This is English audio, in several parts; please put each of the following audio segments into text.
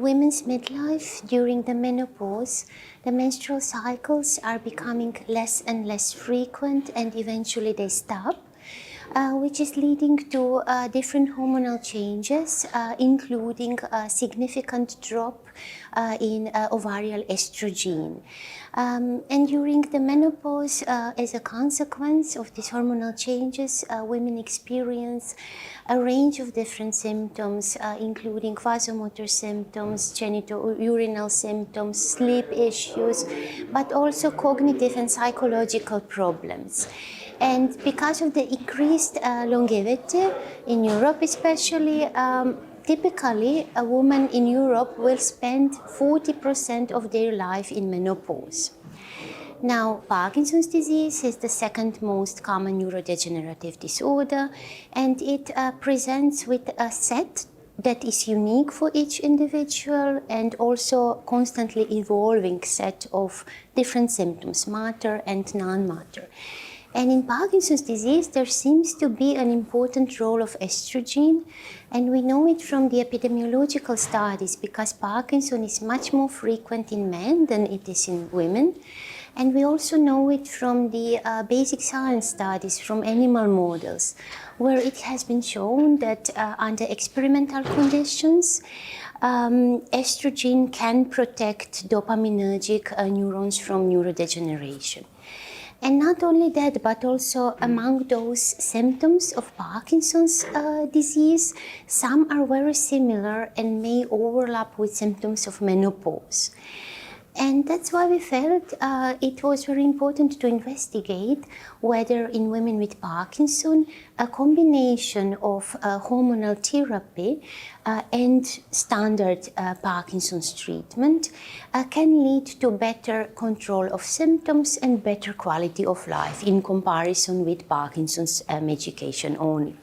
women's midlife, during the menopause, the menstrual cycles are becoming less and less frequent, and eventually they stop, which is leading to different hormonal changes, including a significant drop in ovarian estrogen. And during the menopause, as a consequence of these hormonal changes, women experience a range of different symptoms, including vasomotor symptoms, genitourinary symptoms, sleep issues, but also cognitive and psychological problems. And because of the increased longevity in Europe especially, typically a woman in Europe will spend 40% of their life in menopause. Now, Parkinson's disease is the second most common neurodegenerative disorder, and it presents with a set that is unique for each individual and also constantly evolving set of different symptoms, matter and non-matter. And in Parkinson's disease, there seems to be an important role of estrogen, and we know it from the epidemiological studies because Parkinson is much more frequent in men than it is in women. And we also know it from the basic science studies from animal models, where it has been shown that under experimental conditions, estrogen can protect dopaminergic neurons from neurodegeneration. And not only that, but also among those symptoms of Parkinson's disease, some are very similar and may overlap with symptoms of menopause. And that's why we felt it was very important to investigate whether in women with Parkinson, a combination of hormonal therapy and standard Parkinson's treatment can lead to better control of symptoms and better quality of life in comparison with Parkinson's medication only.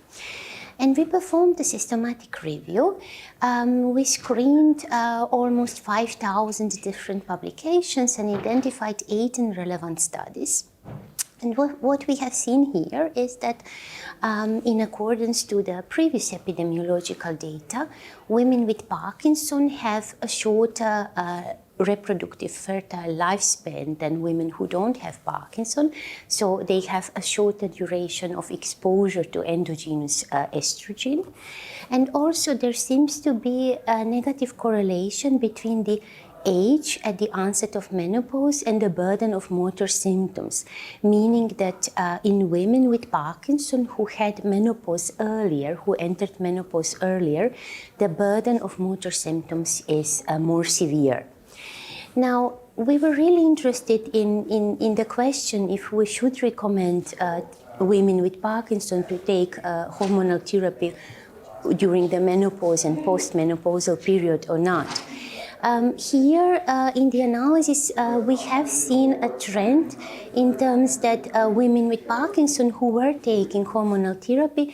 And we performed a systematic review. We screened almost 5,000 different publications and identified 18 relevant studies. And what we have seen here is that in accordance to the previous epidemiological data, women with Parkinson have a shorter reproductive fertile lifespan than women who don't have Parkinson, so they have a shorter duration of exposure to endogenous estrogen. And also there seems to be a negative correlation between the age at the onset of menopause and the burden of motor symptoms, meaning that in women with Parkinson who had menopause earlier, who entered menopause earlier, the burden of motor symptoms is more severe. Now, we were really interested in the question if we should recommend women with Parkinson to take hormonal therapy during the menopause and postmenopausal period or not. Here in the analysis, we have seen a trend in terms that women with Parkinson who were taking hormonal therapy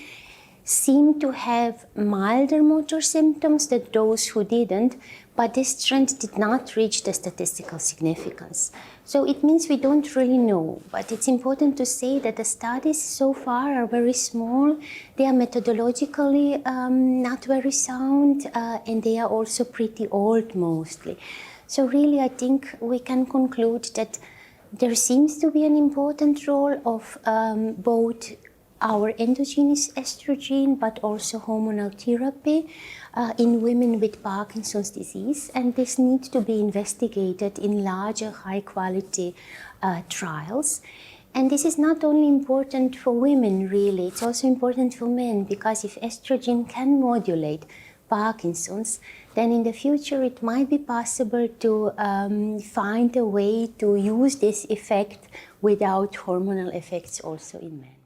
seem to have milder motor symptoms than those who didn't, but this trend did not reach the statistical significance. So it means we don't really know, but it's important to say that the studies so far are very small, they are methodologically not very sound, and they are also pretty old mostly. So really I think we can conclude that there seems to be an important role of both our endogenous estrogen, but also hormonal therapy in women with Parkinson's disease, and this needs to be investigated in larger, high-quality trials. And this is not only important for women, really, it's also important for men, because if estrogen can modulate Parkinson's, then in the future it might be possible to find a way to use this effect without hormonal effects also in men.